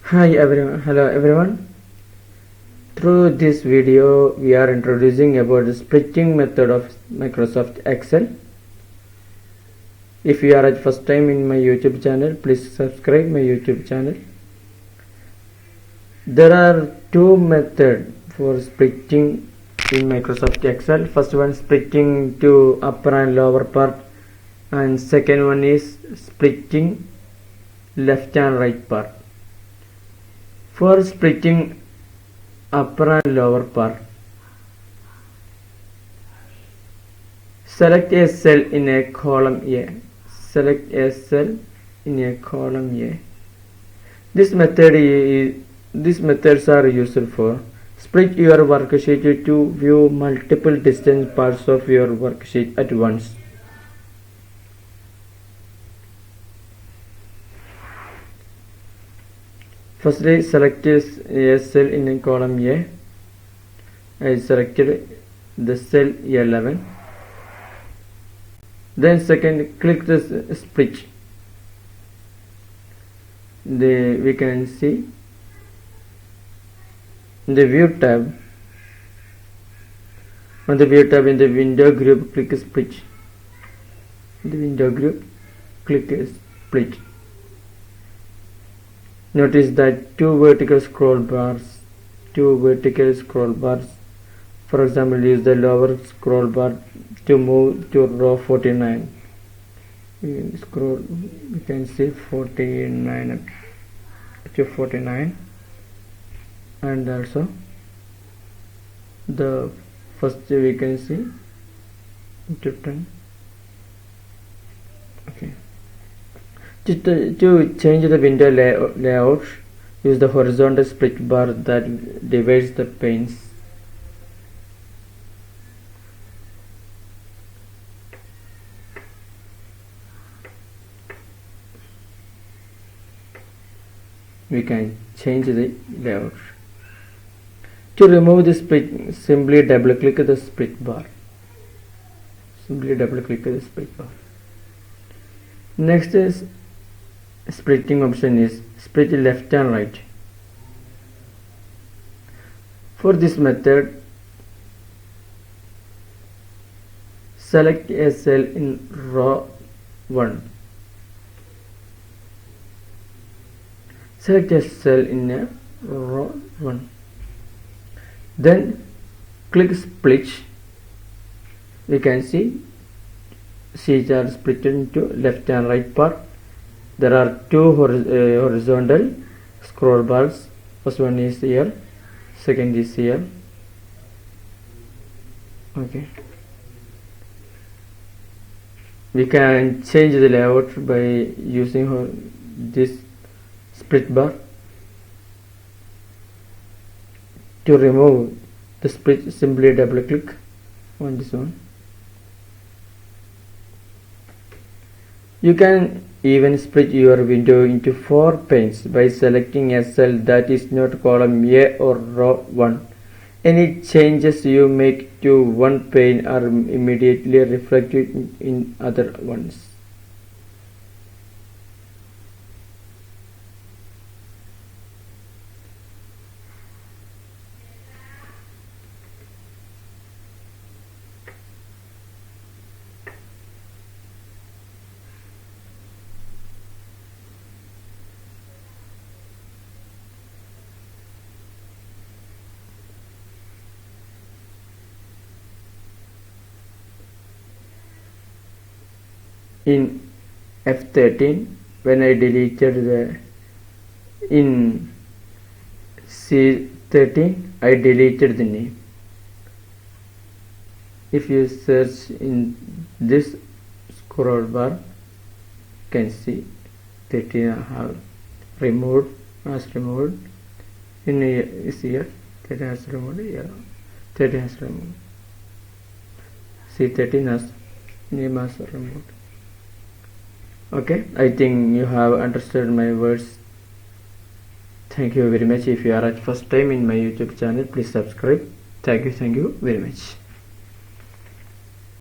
Hello everyone. Through this video, we are introducing about the splitting method of Microsoft Excel. If you are at first time in my YouTube channel, please subscribe my YouTube channel. There are two methods for splitting in Microsoft Excel. First one, splitting to upper and lower part, and second one is splitting left and right part. For splitting upper and lower part, select a cell in a column A. Select a cell in a column A. These methods are used for split your worksheet to view multiple distant parts of your worksheet at once. Firstly, select a cell in a column A. I selected the cell A11. Then second, click the split. We can see in the view tab. On the view tab, in the window group, click split. In the window group, click split. Notice that two vertical scroll bars. For example, use the lower scroll bar to move to row 49. We can see 49 to 49, and also the first we can see to 10. Okay. To change the window layout, use the horizontal split bar that divides the panes. We can change the layout. To remove the split, simply double click the split bar. Next is splitting option is split left and right. For this method, select a cell in row 1. Select a cell in a row 1. Then click split. We can see sheets are split into left and right part. There are two horizontal scroll bars. First one is here, second is here. Okay. We can change the layout by using this split bar. To remove the split, simply double click on this one. You can even split your window into 4 panes by selecting a cell that is not column A or row 1. Any changes you make to one pane are immediately reflected in other ones. In F13, when I deleted in C13, I deleted the name. If you search in this scroll bar, you can see 13 I have removed, in is here, 13 has removed, here 13 has removed, C13 has name has removed. Okay, I think you have understood my words. Thank you very much. If you are at first time in my YouTube channel, please subscribe. Thank you very much.